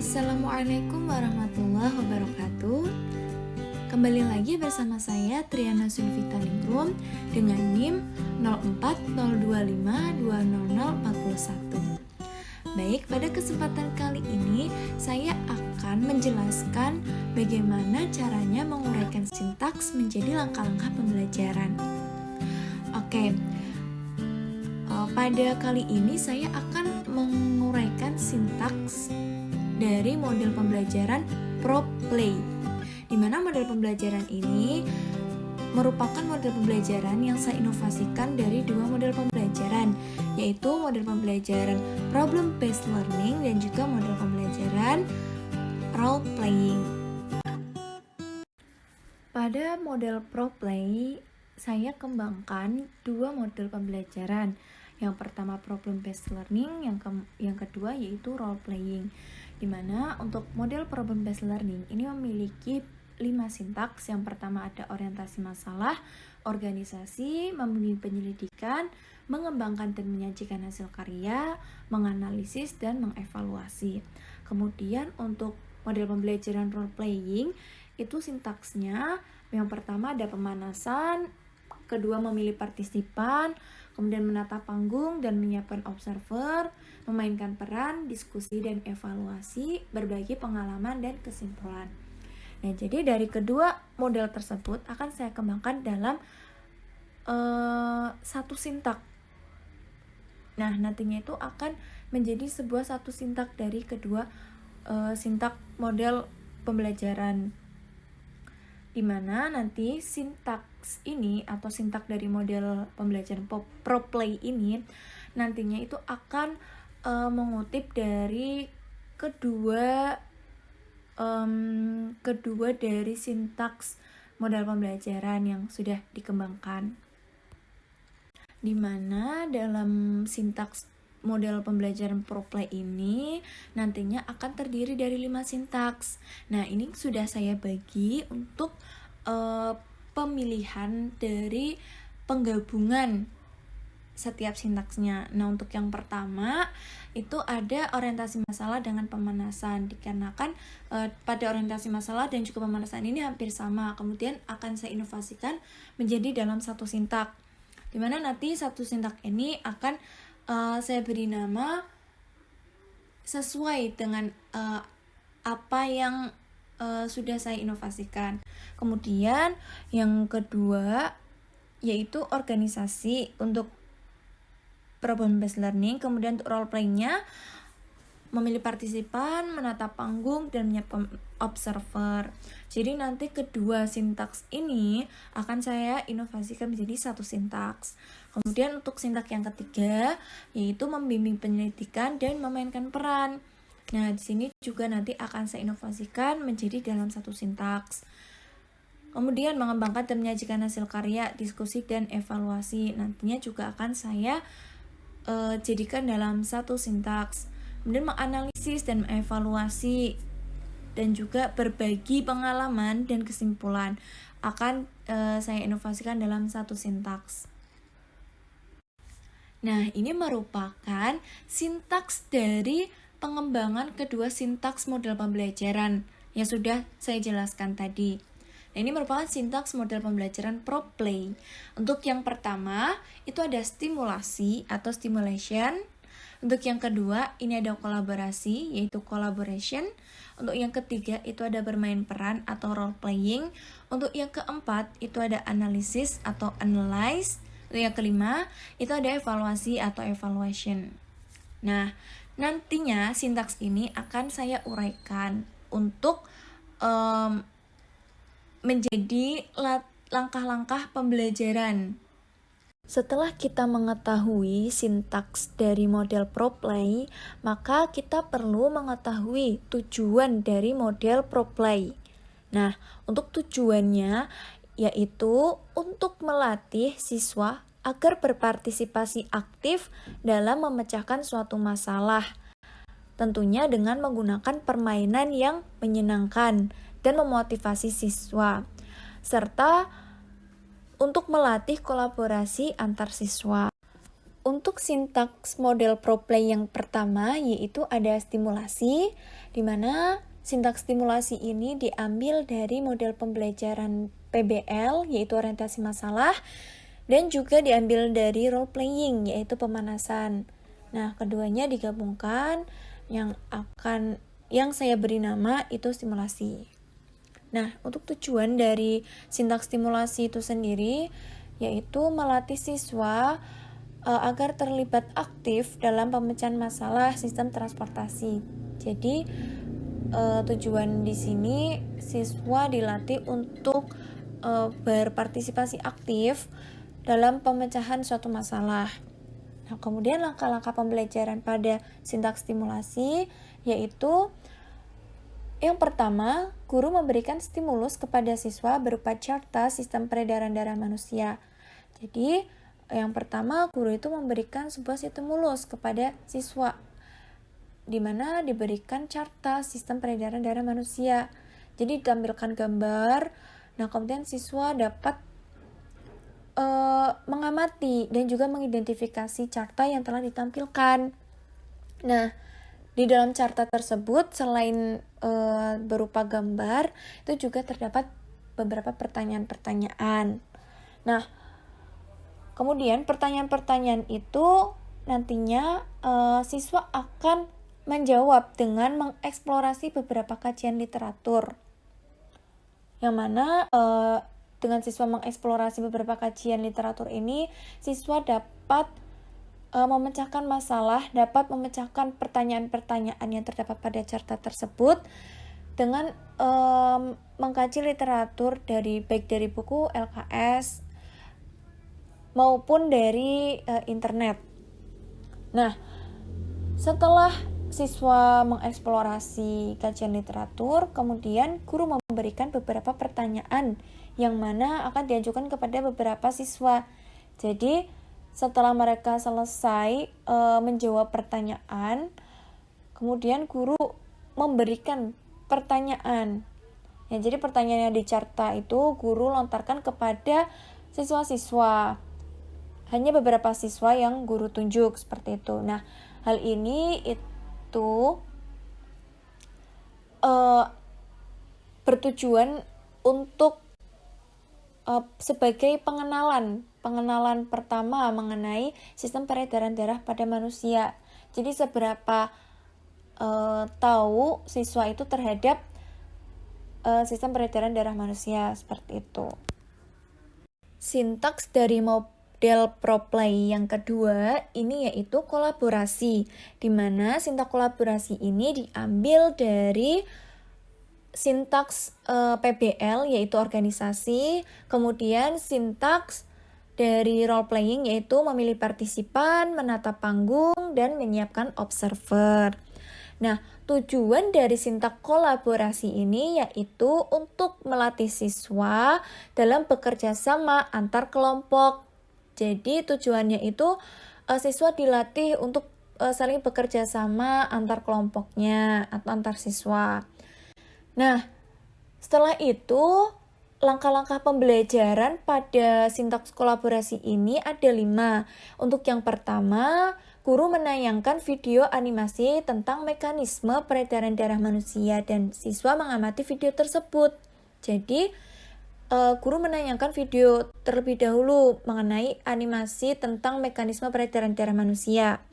Assalamualaikum warahmatullahi wabarakatuh. Kembali lagi bersama saya Triana Sulfita Ningrum dengan NIM 0402520041. Baik, pada kesempatan kali ini saya akan menjelaskan bagaimana caranya menguraikan sintaks menjadi langkah-langkah pembelajaran. Oke, pada kali ini saya akan menguraikan sintaks dari model pembelajaran ProPlay, di mana model pembelajaran ini merupakan model pembelajaran yang saya inovasikan dari dua model pembelajaran, yaitu model pembelajaran Problem Based Learning dan juga model pembelajaran Role Playing. Pada model ProPlay, saya kembangkan dua model pembelajaran. Yang pertama Problem Based Learning, yang kedua yaitu Role Playing. Di mana untuk model Problem Based Learning ini memiliki 5 sintaks. Yang pertama ada orientasi masalah, organisasi, membimbing penyelidikan, mengembangkan dan menyajikan hasil karya, menganalisis dan mengevaluasi. Kemudian untuk model pembelajaran role playing itu sintaksnya yang pertama ada pemanasan, kedua memilih partisipan, kemudian menata panggung dan menyiapkan observer, memainkan peran, diskusi dan evaluasi, berbagi pengalaman dan kesimpulan. Nah, jadi dari kedua model tersebut akan saya kembangkan dalam satu sintak. Nah, nantinya itu akan menjadi sebuah satu sintak dari kedua sintak model pembelajaran, di mana nanti sintaks ini atau sintak dari model pembelajaran ProPlay ini nantinya itu akan mengutip dari kedua dari sintaks model pembelajaran yang sudah dikembangkan, di mana dalam sintaks model pembelajaran ProPlay ini nantinya akan terdiri dari 5 sintaks. Nah, ini sudah saya bagi untuk pemilihan dari penggabungan setiap sintaksnya. Nah, untuk yang pertama itu ada orientasi masalah dengan pemanasan, dikarenakan pada orientasi masalah dan juga pemanasan ini hampir sama. Kemudian akan saya inovasikan menjadi dalam satu sintak, di mana nanti satu sintak ini akan saya beri nama sesuai dengan apa yang sudah saya inovasikan. Kemudian yang kedua yaitu organisasi untuk problem based learning. Kemudian untuk role playing-nya memilih partisipan, menata panggung, dan menyiapkan observer. Jadi nanti kedua sintaks ini akan saya inovasikan menjadi satu sintaks. Kemudian untuk sintaks yang ketiga yaitu membimbing penyelidikan dan memainkan peran. Nah, di sini juga nanti akan saya inovasikan menjadi dalam satu sintaks. Kemudian mengembangkan dan menyajikan hasil karya, diskusi dan evaluasi nantinya juga akan saya jadikan dalam satu sintaks. Kemudian menganalisis dan mengevaluasi dan juga berbagi pengalaman dan kesimpulan akan saya inovasikan dalam satu sintaks. Nah, ini merupakan sintaks dari pengembangan kedua sintaks model pembelajaran yang sudah saya jelaskan tadi. Nah, ini merupakan sintaks model pembelajaran ProPlay. Untuk yang pertama, itu ada stimulasi atau stimulation. Untuk yang kedua, ini ada kolaborasi, yaitu collaboration. Untuk yang ketiga, itu ada bermain peran atau role playing. Untuk yang keempat, itu ada analisis atau analyze. Untuk yang kelima, itu ada evaluasi atau evaluation. Nah, nantinya sintaks ini akan saya uraikan untuk menjadi langkah-langkah pembelajaran. Setelah kita mengetahui sintaks dari model ProPlay, maka kita perlu mengetahui tujuan dari model ProPlay. Nah, untuk tujuannya yaitu untuk melatih siswa agar berpartisipasi aktif dalam memecahkan suatu masalah, tentunya dengan menggunakan permainan yang menyenangkan dan memotivasi siswa, serta untuk melatih kolaborasi antar siswa. Untuk sintaks model ProPlay yang pertama yaitu ada stimulasi, di mana sintaks stimulasi ini diambil dari model pembelajaran PBL yaitu orientasi masalah, dan juga diambil dari role playing yaitu pemanasan. Nah, keduanya digabungkan yang saya beri nama itu stimulasi. Nah, untuk tujuan dari sintaks stimulasi itu sendiri yaitu melatih siswa agar terlibat aktif dalam pemecahan masalah sistem transportasi. Jadi tujuan di sini siswa dilatih untuk berpartisipasi aktif dalam pemecahan suatu masalah. Nah, kemudian langkah-langkah pembelajaran pada sintaks stimulasi yaitu yang pertama, guru memberikan stimulus kepada siswa berupa carta sistem peredaran darah manusia. Jadi, yang pertama, guru itu memberikan sebuah stimulus kepada siswa, di mana diberikan carta sistem peredaran darah manusia. Jadi, ditampilkan gambar, nah kemudian siswa dapat mengamati dan juga mengidentifikasi carta yang telah ditampilkan. Nah, di dalam carta tersebut selain berupa gambar, itu juga terdapat beberapa pertanyaan-pertanyaan. Nah, kemudian pertanyaan-pertanyaan itu nantinya siswa akan menjawab dengan mengeksplorasi beberapa kajian literatur. Yang mana dengan siswa mengeksplorasi beberapa kajian literatur ini, siswa dapat memecahkan masalah, dapat memecahkan pertanyaan-pertanyaan yang terdapat pada carta tersebut dengan mengkaji literatur baik dari buku LKS maupun dari internet. Nah, setelah siswa mengeksplorasi kajian literatur, kemudian guru memberikan beberapa pertanyaan yang mana akan diajukan kepada beberapa siswa. Jadi, setelah mereka selesai menjawab pertanyaan, kemudian guru memberikan pertanyaan. Ya, jadi pertanyaan yang di carta itu guru lontarkan kepada siswa-siswa. Hanya beberapa siswa yang guru tunjuk seperti itu. Nah, hal ini itu bertujuan untuk sebagai pengenalan pertama mengenai sistem peredaran darah pada manusia. Jadi seberapa tahu siswa itu terhadap sistem peredaran darah manusia, seperti itu. Sintaks dari model ProPlay yang kedua ini yaitu kolaborasi, di mana sintaks kolaborasi ini diambil dari sintaks PBL yaitu organisasi, kemudian sintaks dari role playing yaitu memilih partisipan, menata panggung, dan menyiapkan observer. Nah, tujuan dari sintaks kolaborasi ini yaitu untuk melatih siswa dalam bekerja sama antar kelompok. Jadi tujuannya itu siswa dilatih untuk saling bekerja sama antar kelompoknya atau antar siswa. Nah, setelah itu langkah-langkah pembelajaran pada sintaks kolaborasi ini ada 5. Untuk yang pertama, guru menayangkan video animasi tentang mekanisme peredaran darah manusia dan siswa mengamati video tersebut. Jadi, guru menayangkan video terlebih dahulu mengenai animasi tentang mekanisme peredaran darah manusia.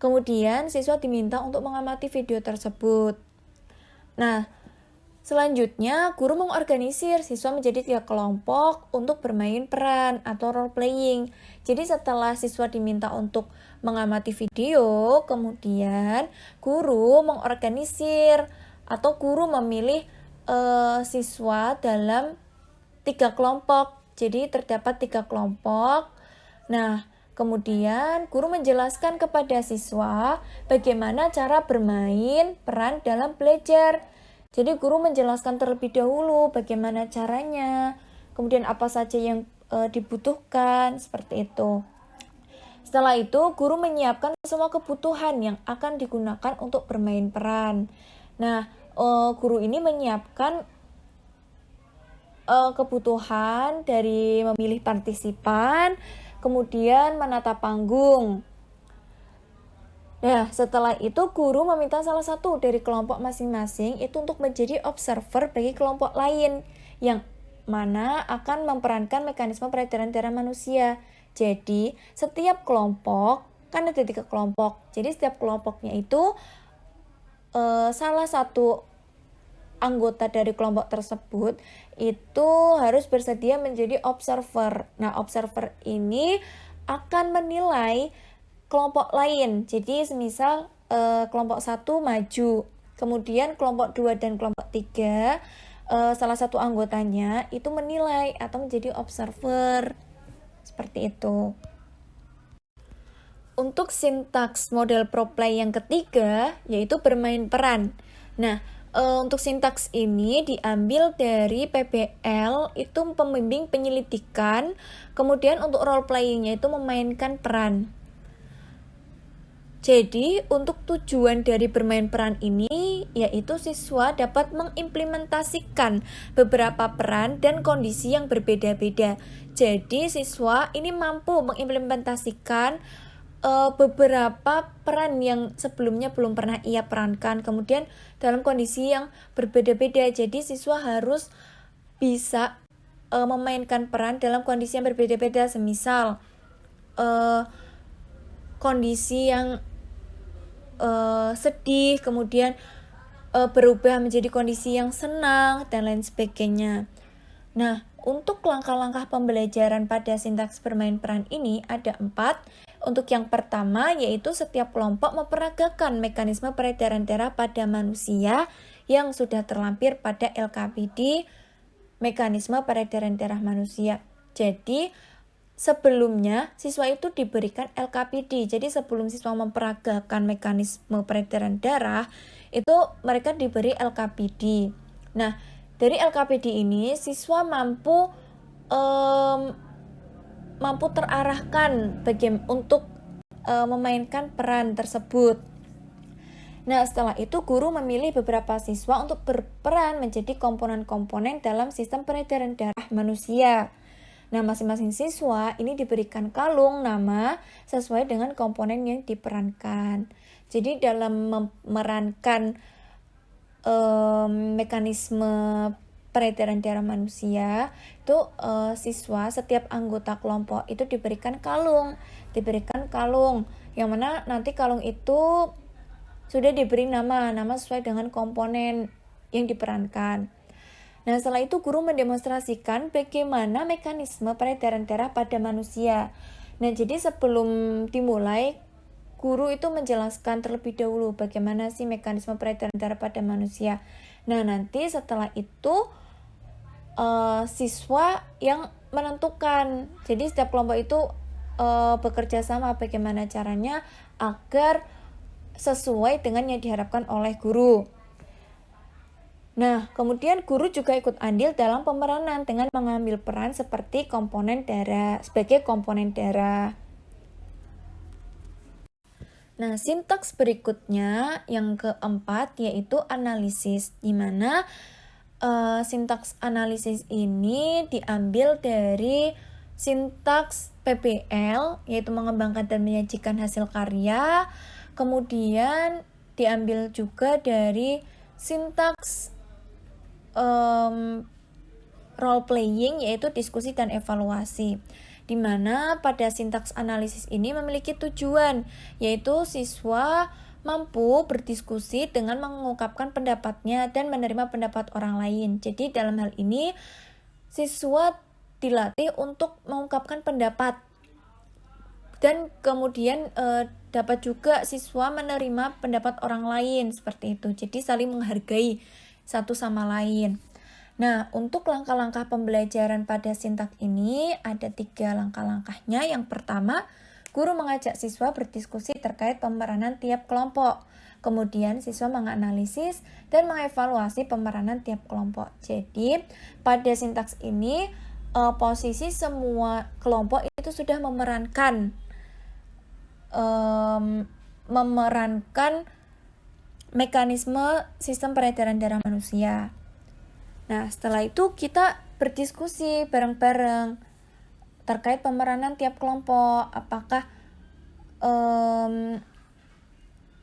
Kemudian, siswa diminta untuk mengamati video tersebut. Nah, selanjutnya, guru mengorganisir siswa menjadi 3 kelompok untuk bermain peran atau role playing. Jadi setelah siswa diminta untuk mengamati video, kemudian guru mengorganisir atau guru memilih siswa dalam 3 kelompok. Jadi terdapat 3 kelompok. Nah, kemudian guru menjelaskan kepada siswa bagaimana cara bermain peran dalam belajar. Jadi guru menjelaskan terlebih dahulu bagaimana caranya, kemudian apa saja yang dibutuhkan, seperti itu. Setelah itu, guru menyiapkan semua kebutuhan yang akan digunakan untuk bermain peran. Nah, guru ini menyiapkan kebutuhan dari memilih partisipan, kemudian menata panggung. Nah, setelah itu guru meminta salah satu dari kelompok masing-masing itu untuk menjadi observer bagi kelompok lain yang mana akan memperankan mekanisme peredaran darah manusia. Jadi, setiap kelompok, kan ada 3 kelompok. Jadi, setiap kelompoknya itu salah satu anggota dari kelompok tersebut itu harus bersedia menjadi observer. Nah, observer ini akan menilai kelompok lain. Jadi, semisal kelompok 1 maju, kemudian kelompok 2 dan kelompok 3 salah satu anggotanya itu menilai atau menjadi observer. Seperti itu. Untuk sintaks model pro-play yang ketiga, yaitu bermain peran. Nah, untuk sintaks ini diambil dari PBL, itu pembimbing penyelidikan, kemudian untuk role playing-nya itu memainkan peran. Jadi, untuk tujuan dari bermain peran ini, yaitu siswa dapat mengimplementasikan beberapa peran dan kondisi yang berbeda-beda. Jadi, siswa ini mampu mengimplementasikan beberapa peran yang sebelumnya belum pernah ia perankan, kemudian dalam kondisi yang berbeda-beda. Jadi, siswa harus bisa memainkan peran dalam kondisi yang berbeda-beda, semisal kondisi yang sedih, kemudian berubah menjadi kondisi yang senang, dan lain sebagainya. Nah, untuk langkah-langkah pembelajaran pada sintaks bermain peran ini ada 4. Untuk yang pertama, yaitu setiap kelompok memperagakan mekanisme peredaran darah pada manusia yang sudah terlampir pada LKPD, mekanisme peredaran darah manusia. Jadi, sebelumnya siswa itu diberikan LKPD. Jadi sebelum siswa memperagakan mekanisme peredaran darah, itu mereka diberi LKPD. Nah, dari LKPD ini siswa mampu terarahkan untuk memainkan peran tersebut. Nah, setelah itu guru memilih beberapa siswa untuk berperan menjadi komponen-komponen dalam sistem peredaran darah manusia. Nah, masing-masing siswa ini diberikan kalung nama sesuai dengan komponen yang diperankan. Jadi dalam memerankan mekanisme peredaran darah manusia itu siswa, setiap anggota kelompok itu diberikan kalung yang mana nanti kalung itu sudah diberi nama sesuai dengan komponen yang diperankan. Nah, setelah itu guru mendemonstrasikan bagaimana mekanisme peredaran darah pada manusia. Nah, jadi sebelum dimulai, guru itu menjelaskan terlebih dahulu bagaimana sih mekanisme peredaran darah pada manusia. Nah, nanti setelah itu siswa yang menentukan. Jadi setiap kelompok itu bekerja sama bagaimana caranya agar sesuai dengan yang diharapkan oleh guru. Nah, kemudian guru juga ikut andil dalam pemeranan dengan mengambil peran sebagai komponen darah. Nah, sintaks berikutnya yang keempat yaitu analisis, di mana sintaks analisis ini diambil dari sintaks PBL, yaitu mengembangkan dan menyajikan hasil karya. Kemudian diambil juga dari sintaks role playing, yaitu diskusi dan evaluasi, di mana pada sintaks analisis ini memiliki tujuan, yaitu siswa mampu berdiskusi dengan mengungkapkan pendapatnya dan menerima pendapat orang lain. Jadi dalam hal ini siswa dilatih untuk mengungkapkan pendapat, dan kemudian dapat juga siswa menerima pendapat orang lain, seperti itu. Jadi saling menghargai satu sama lain. Nah, untuk langkah-langkah pembelajaran pada sintaks ini ada 3 langkah-langkahnya. Yang pertama, guru mengajak siswa berdiskusi terkait pemeranan tiap kelompok. Kemudian siswa menganalisis dan mengevaluasi pemeranan tiap kelompok. Jadi, pada sintaks ini posisi semua kelompok itu sudah memerankan mekanisme sistem peredaran darah manusia. Nah, setelah itu kita berdiskusi bareng-bareng terkait pemeranan tiap kelompok, apakah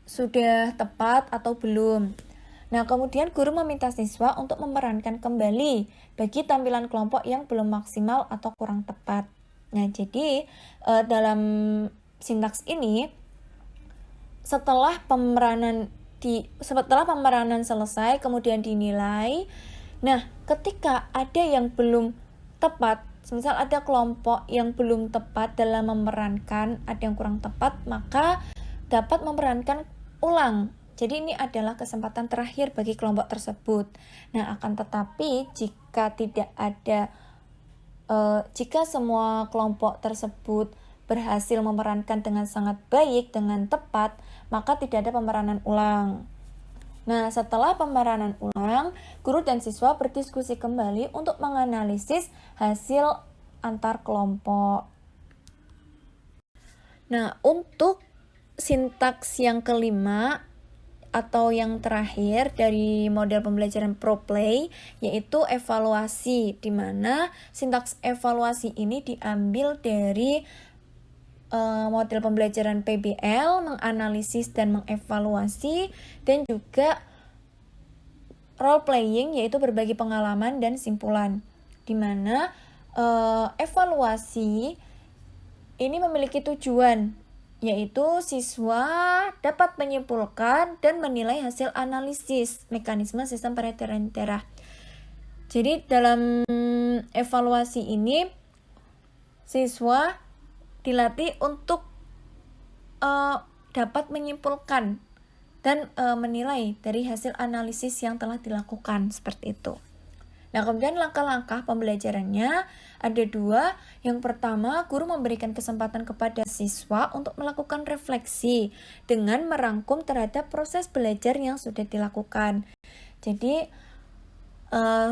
sudah tepat atau belum. Nah, kemudian guru meminta siswa untuk memerankan kembali bagi tampilan kelompok yang belum maksimal atau kurang tepat. Nah, jadi dalam sintaks ini setelah pemeranan selesai kemudian dinilai. Nah, ketika ada yang belum tepat, misal ada kelompok yang belum tepat dalam memerankan, ada yang kurang tepat, maka dapat memerankan ulang. Jadi ini adalah kesempatan terakhir bagi kelompok tersebut. Nah, akan tetapi jika semua kelompok tersebut berhasil memerankan dengan sangat baik, dengan tepat, maka tidak ada pemeranan ulang. Nah, setelah pemeranan ulang, guru dan siswa berdiskusi kembali untuk menganalisis hasil antar kelompok. Nah, untuk sintaks yang kelima atau yang terakhir dari model pembelajaran ProPlay, yaitu evaluasi, di mana sintaks evaluasi ini diambil dari model pembelajaran PBL, menganalisis dan mengevaluasi, dan juga role playing, yaitu berbagi pengalaman dan simpulan, di mana evaluasi ini memiliki tujuan, yaitu siswa dapat menyimpulkan dan menilai hasil analisis mekanisme sistem peredaran darah. Jadi dalam evaluasi ini siswa dilatih untuk dapat menyimpulkan dan menilai dari hasil analisis yang telah dilakukan, seperti itu. Nah, kemudian langkah-langkah pembelajarannya ada 2. Yang pertama, guru memberikan kesempatan kepada siswa untuk melakukan refleksi dengan merangkum terhadap proses belajar yang sudah dilakukan. Jadi,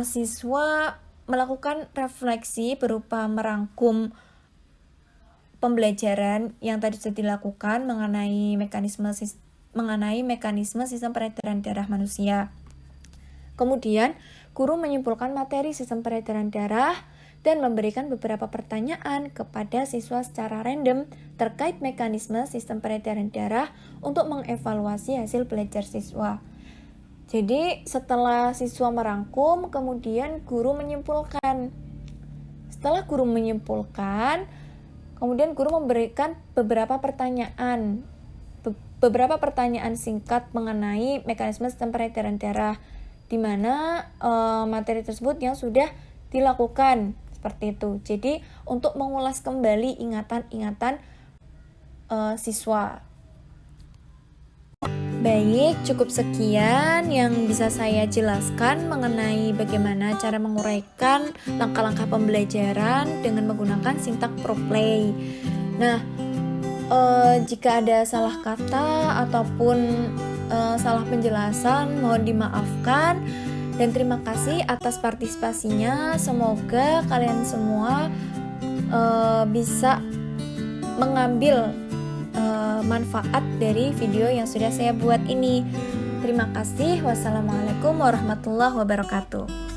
siswa melakukan refleksi berupa merangkum pembelajaran yang tadi sudah dilakukan mengenai mekanisme sistem peredaran darah manusia. Kemudian, guru menyimpulkan materi sistem peredaran darah dan memberikan beberapa pertanyaan kepada siswa secara random terkait mekanisme sistem peredaran darah untuk mengevaluasi hasil belajar siswa. Jadi, setelah siswa merangkum, kemudian guru menyimpulkan. Setelah guru menyimpulkan, kemudian guru memberikan beberapa pertanyaan singkat mengenai mekanisme sistem peredaran darah, di mana materi tersebut yang sudah dilakukan, seperti itu. Jadi untuk mengulas kembali ingatan-ingatan siswa. Baik, cukup sekian yang bisa saya jelaskan mengenai bagaimana cara menguraikan langkah-langkah pembelajaran dengan menggunakan sintaks ProPlay. Nah, jika ada salah kata ataupun salah penjelasan, mohon dimaafkan, dan terima kasih atas partisipasinya. Semoga kalian semua bisa mengambil manfaat dari video yang sudah saya buat ini. Terima kasih. Wassalamualaikum warahmatullahi wabarakatuh.